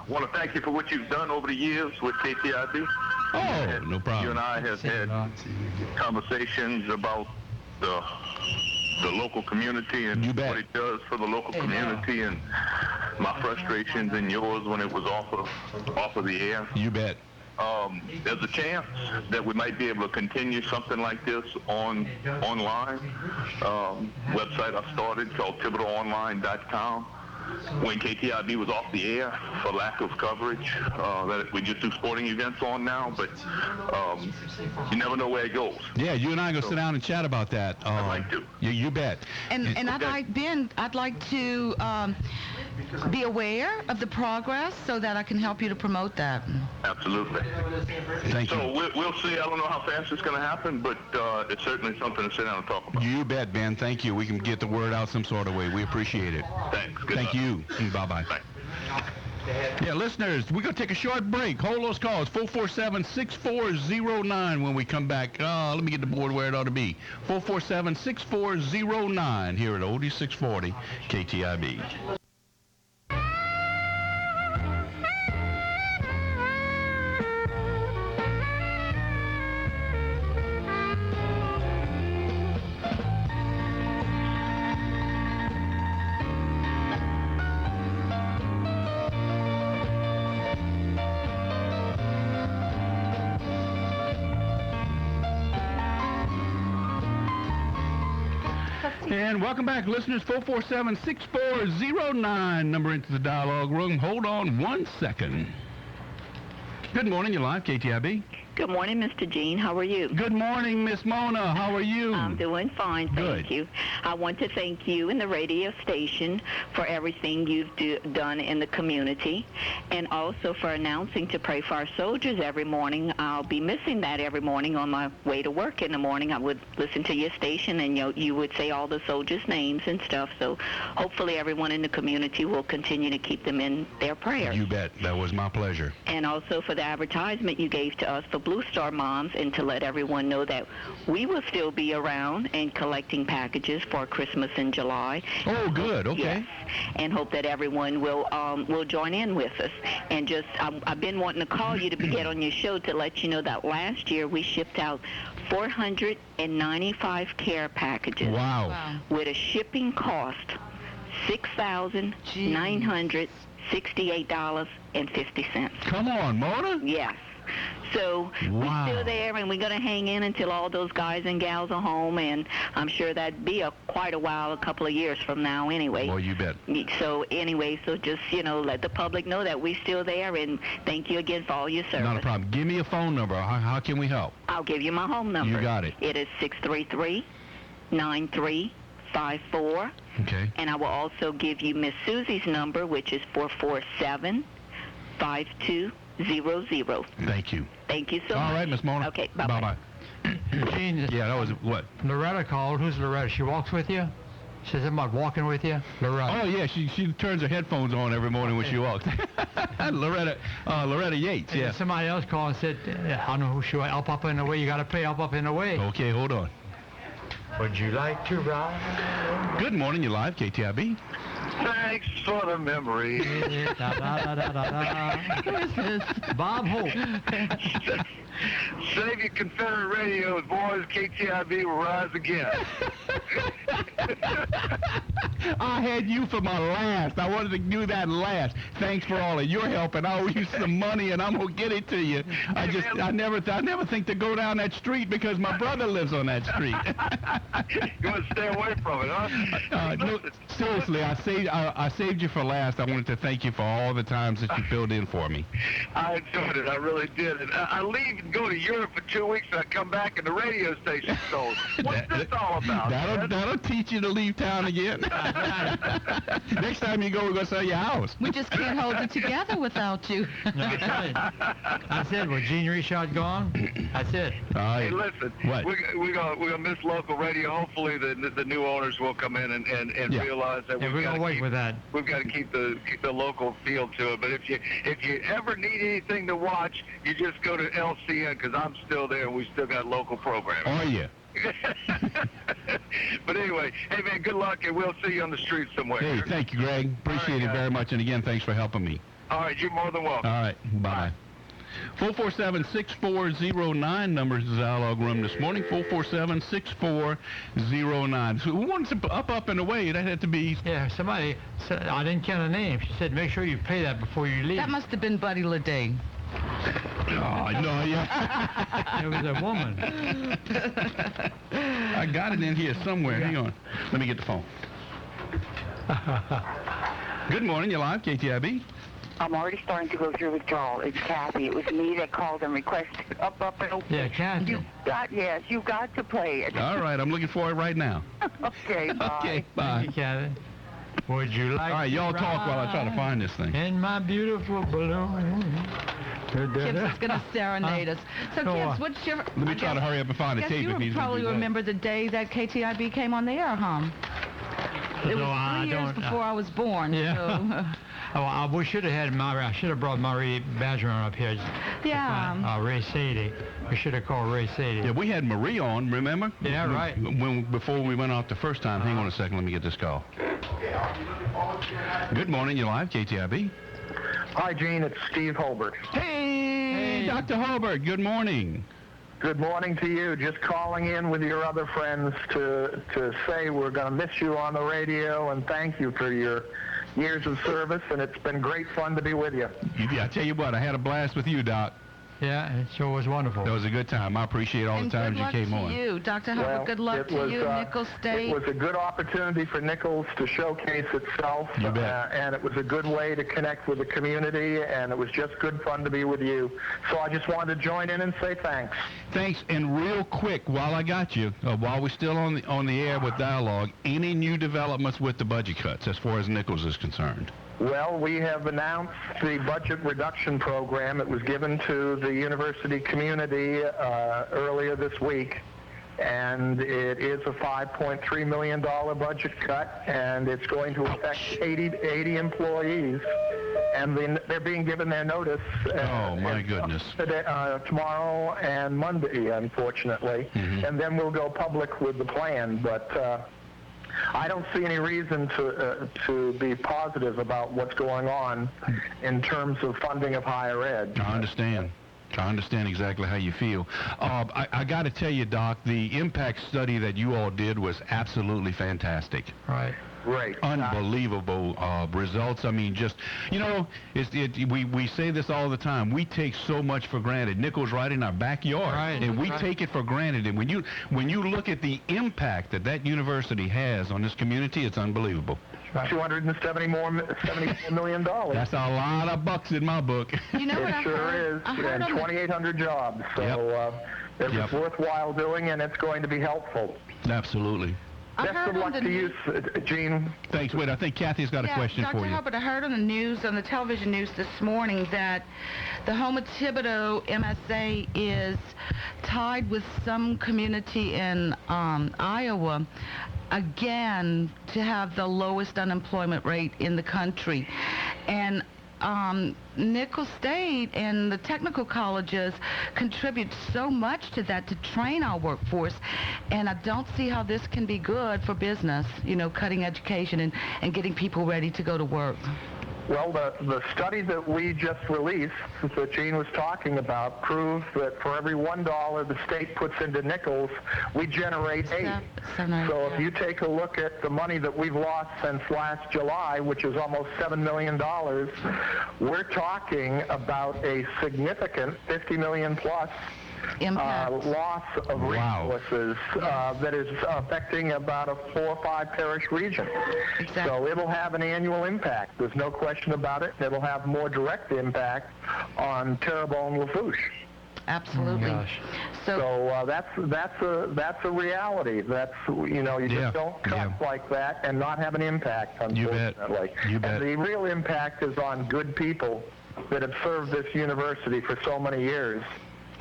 Want to thank you for what you've done over the years with KTIB. Oh, no problem. You and I have had conversations about the local community and what it does for the local community, and my frustrations and yours when it was off of the air. You bet. There's a chance that we might be able to continue something like this online. Website I started called ThibodeauOnline.com. When KTIB was off the air for lack of coverage, that we just do sporting events on now, but you never know where it goes. Yeah, you and I go sit down and chat about that. I'd like to. You bet. And I'd like to be aware of the progress so that I can help you to promote that. Absolutely. Thank you. So we'll see. I don't know how fast it's going to happen, but it's certainly something to sit down and talk about. You bet, Ben. Thank you. We can get the word out some sort of way. We appreciate it. Thanks. Good Thank luck. you. Bye-bye. Bye. Yeah, listeners, we're going to take a short break. Hold those calls, 447-6409 when we come back. Let me get the board where it ought to be. 447-6409 here at Oldie 640 KTIB. And welcome back, listeners. 447-6409, number into the dialogue room. Hold on 1 second. Good morning, you're live, KTIB. Good morning, Mr. Gene. How are you? Good morning, Miss Mona. How are you? I'm doing fine, thank you. I want to thank you and the radio station for everything you've done in the community, and also for announcing to pray for our soldiers every morning. I'll be missing that every morning on my way to work in the morning. I would listen to your station, and you would say all the soldiers' names and stuff, so hopefully everyone in the community will continue to keep them in their prayers. You bet. That was my pleasure. And also for the advertisement you gave to us for Blue Star Moms, and to let everyone know that we will still be around and collecting packages for Christmas in July. Oh, good. Okay. Yes, and hope that everyone will join in with us. And just, I've been wanting to call you to get on your show to let you know that last year we shipped out 495 care packages. Wow. With a shipping cost $6,968.50. Come on, Mona. Yes. So we're still there, and we're going to hang in until all those guys and gals are home, and I'm sure that'd be quite a while, a couple of years from now anyway. Boy, you bet. So anyway, so just, let the public know that we're still there, and thank you again for all your service. Not a problem. Give me a phone number. How can we help? I'll give you my home number. You got it. It is 633-9354. Okay. And I will also give you Miss Susie's number, which is 447-5200. Thank you. Thank you so much. All right, Miss Mona. Okay, bye-bye. Gene, yeah, that was what? Loretta called. Who's Loretta? She walks with you? She says about walking with you? Loretta. Oh, yeah, she turns her headphones on every morning when she walks. Loretta Yates, yeah. And somebody else called and said, I don't know who she was, up in the way. You got to pay up in the way. Okay, hold on. Would you like to ride? Good morning, you're live, KTIB. Thanks for the memory. Who is this? Bob Hope. Save your Confederate radios, boys. KTIB will rise again. I had you for my last. I wanted to do that last. Thanks for all of your help, and I owe you some money, and I'm gonna get it to you. I never think to go down that street because my brother lives on that street. You want to stay away from it, huh? No, seriously, I saved you for last. I wanted to thank you for all the times that you filled in for me. I enjoyed it. I really did. And I leave and go to Europe for 2 weeks, and I come back and the radio station's sold. What's this all about? That'll teach you to leave town again. Next time you go, we're going to sell your house. We just can't hold it together without you. I said, well, Gene Richard gone? That's it. Hey, listen. What? We're gonna miss local radio. Hopefully, the new owners will come in and realize that we're gonna wait with that. We've got to keep the local feel to it. But if you ever need anything to watch, you just go to LCN, because I'm still there and we still got local programming. Are you? But anyway, hey man, good luck, and we'll see you on the street somewhere. Hey, thank you, Greg. Appreciate it very much. And again, thanks for helping me. All right, you're more than welcome. All right, bye. 447-6409, numbers the dialogue room this morning, 447-6409. So who wants to up and away? That had to be... Yeah, somebody said, I didn't count a name. She said, make sure you pay that before you leave. That must have been Buddy Leday. Oh, no, yeah. It was a woman. I got it in here somewhere. Hang on. Let me get the phone. Good morning. You're live, KTIB. I'm already starting to go through withdrawal. It's Kathy. It was me that called and requested up, and over. Yeah, Kathy. You've got to play it. All right, I'm looking for it right now. Okay, bye. Okay, bye. Hey, Kathy. Would you like All right, y'all talk while I try to find this thing. In my beautiful balloon. Kips is going to serenade us. So, Kips, what's your... Let me try to hurry up and find a tape if he's probably remember the day that KTIB came on the air, huh? It was 3 years before I was born. Yeah. So. We should have had I should have brought Marie Badgeron up here. Yeah. Ray Sadie. We should have called Ray Sadie. Yeah, we had Marie on, remember? Yeah, right. Before we went off the first time. Hang on a second, let me get this call. Good morning, you're live, KTIB. Hi, Gene. It's Steve Holbert. Hey, Dr. Holbert. Good morning. Good morning to you. Just calling in with your other friends to say we're going to miss you on the radio and thank you for your years of service, and it's been great fun to be with you. I tell you what, I had a blast with you, Doc. Yeah, it sure was wonderful. That was a good time. I appreciate all the times you came on. Good luck to you, Dr. Hubbard. Good luck to you, Nichols State. It was a good opportunity for Nichols to showcase itself. You bet. And it was a good way to connect with the community, and it was just good fun to be with you. So I just wanted to join in and say thanks. Thanks. And real quick, while I got you, while we're still on the air with Dialogue, any new developments with the budget cuts as far as Nichols is concerned? Well, we have announced the budget reduction program. It was given to the university community earlier this week, and it is a $5.3 million budget cut, and it's going to affect 80 employees, and they're being given their notice. Oh, my goodness. Tomorrow and Monday, unfortunately, and then we'll go public with the plan, but I don't see any reason to be positive about what's going on in terms of funding of higher ed. I understand exactly how you feel. I got to tell you, Doc, the impact study that you all did was absolutely fantastic. Right. Great. Unbelievable results. I mean, just, you know, we say this all the time. We take so much for granted. Nichols right in our backyard, and we take it for granted. And when you look at the impact that university has on this community, it's unbelievable. $274 million. That's a lot of bucks in my book. You know what? It sure is. And 2,800 jobs. So it was worthwhile doing, and it's going to be helpful. Absolutely. Best of luck to you, Gene. Thanks. Wait, I think Kathy's got a question for you. Dr. Hubbard, I heard on the news, on the television news this morning, that the Houma Thibodeau MSA is tied with some community in Iowa, again, to have the lowest unemployment rate in the country. And Nichols State and the technical colleges contribute so much to that, to train our workforce, and I don't see how this can be good for business, you know, cutting education and getting people ready to go to work. Well, the study that we just released, that Gene was talking about, proves that for every $1 the state puts into Nichols, we generate 8. So if you take a look at the money that we've lost since last July, which is almost $7 million, we're talking about a significant 50 million plus loss of resources that is affecting about a 4 or 5 parish region. Exactly. So it'll have an annual impact. There's no question about it. It'll have more direct impact on Terrebonne Lafourche. Absolutely. So that's a reality. That's, you know, you just don't cut like that and not have an impact, unfortunately. You bet. And the real impact is on good people that have served this university for so many years.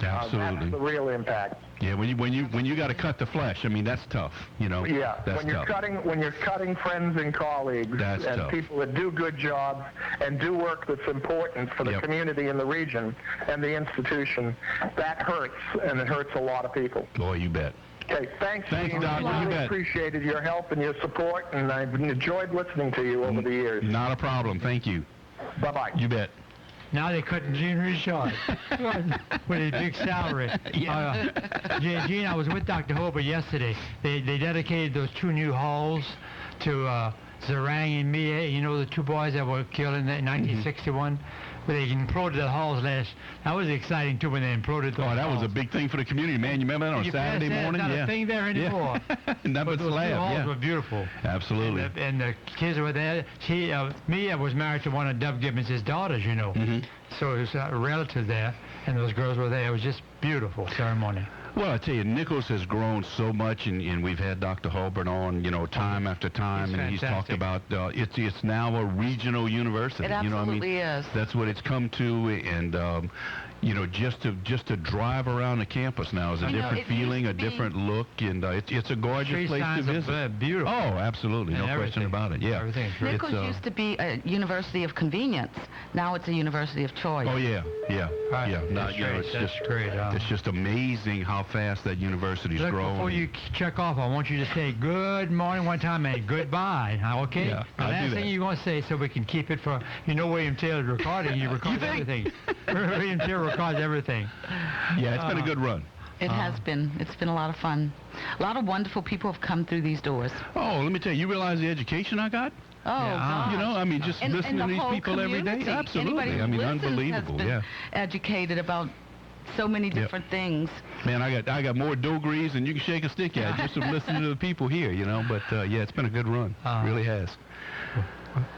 Absolutely. That's the real impact. Yeah, when you got to cut the flesh, I mean, that's tough, you know. Yeah, that's when you're cutting friends and colleagues and people that do good jobs and do work that's important for the community and the region and the institution, that hurts, and it hurts a lot of people. Boy, you bet. Okay, thanks, Gene. Doc. I really appreciated your help and your support, and I've enjoyed listening to you over the years. Not a problem. Thank you. Bye-bye. You bet. Now they're cutting Gene real short with his big salary. Gene, I was with Dr. Hubbard yesterday. They dedicated those 2 new halls to Zarang and Mia, you know, the 2 boys that were killed in 1961. But they imploded the halls that was exciting too when they imploded those halls. That was a big thing for the community, man. You remember that on Saturday morning? It's not a thing there anymore. But those halls were beautiful. Absolutely. And the kids were there. Mia was married to one of Dove Gibbons' daughters, you know. So it was a relative there, and those girls were there. It was just beautiful ceremony. Well, I tell you, Nichols has grown so much, and we've had Dr. Hulbert on, you know, time after time, and he's talked about it's now a regional university. It absolutely is. That's what it's come to, and you know, just to drive around the campus now is a different feeling, a different look, and it's a gorgeous place to visit. Beautiful. Oh, absolutely, no question about it. Yeah. Nichols used to be a university of convenience. Now it's a university of choice. Oh yeah. Not, you know, it's just amazing how fast that university's growing. Before you check off, I want you to say good morning one time and goodbye. Okay? Yeah, the last thing you're going to say, so we can keep it for, you know, William Taylor's recording. He records everything. William Taylor records everything. Yeah, it's been a good run. It has been. It's been a lot of fun. A lot of wonderful people have come through these doors. Oh, let me tell you, you realize the education I got? Oh, gosh. You know, I mean, just listening to these people every day. Absolutely. Anybody I mean, listens unbelievable. Has been educated about so many different things. Man, I got more degrees than you can shake a stick at just from listening to the people here, you know. But yeah, it's been a good run. Really has.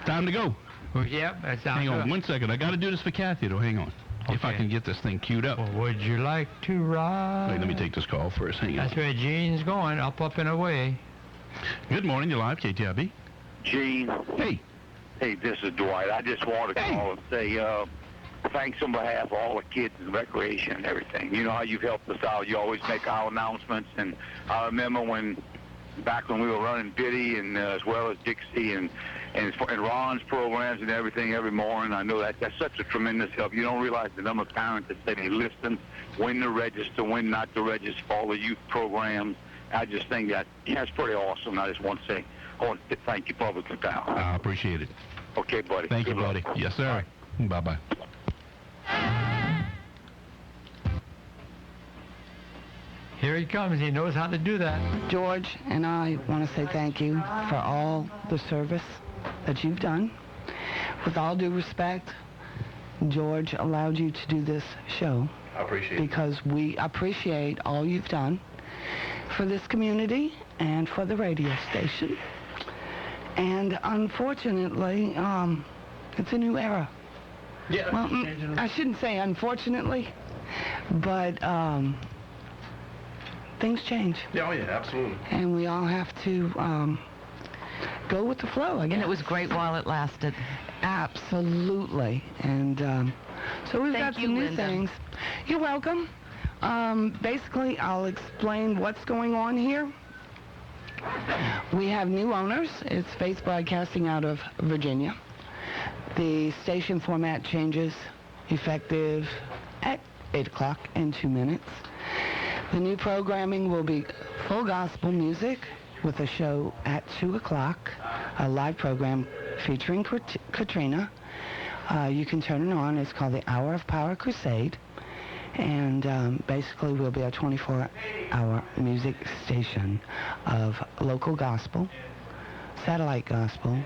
Time to go. Well, yep, that's Hang on 1 second. I got to do this for Kathy, though. Hang on. Okay. If I can get this thing queued up. Well, would you like to ride? Wait, let me take this call first. Hang on. That's where Gene's going, up and away. Good morning. You're live, KTIB. Gene. Hey. Hey, this is Dwight. I just wanted to call and say thanks on behalf of all the kids and recreation and everything. You know how you've helped us out. You always make our announcements. And I remember back when we were running Biddy and as well as Dixie and Ron's programs and everything every morning. I know that's such a tremendous help. You don't realize the number of parents that say they listen, when to register, when not to register for all the youth programs. I just think that's pretty awesome. I just want to thank you publicly, pal. I appreciate it. Okay, buddy. Thank you, buddy. Yes, sir. Bye-bye. Here he comes. He knows how to do that. George and I want to say thank you for all the service that you've done. With all due respect, George allowed you to do this show. I appreciate it. Because we appreciate all you've done for this community and for the radio station. And unfortunately, it's a new era. Yeah. Well, I shouldn't say unfortunately, but things change. Yeah, oh yeah, absolutely. And we all have to go with the flow, I guess. And it was great while it lasted. Absolutely. And so we've got some new things. You're welcome. Basically, I'll explain what's going on here. We have new owners. It's Faith Broadcasting out of Virginia. The station format changes effective at 8 o'clock in 2 minutes. The new programming will be full gospel music with a show at 2 o'clock, a live program featuring Katrina. You can turn it on. It's called the Hour of Power Crusade. And basically we'll be a 24-hour music station of local gospel, satellite gospel,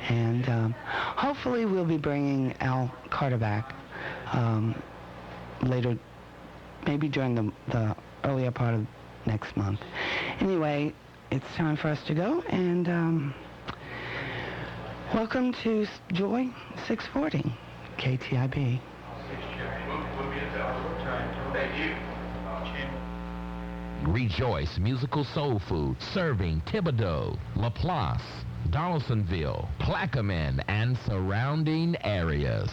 and hopefully we'll be bringing Al Carter back later, maybe during the earlier part of next month. Anyway, it's time for us to go, and welcome to Joy 640, KTIB. Rejoice Musical Soul Food, serving Thibodaux, LaPlace, Donaldsonville, Plaquemine, and surrounding areas.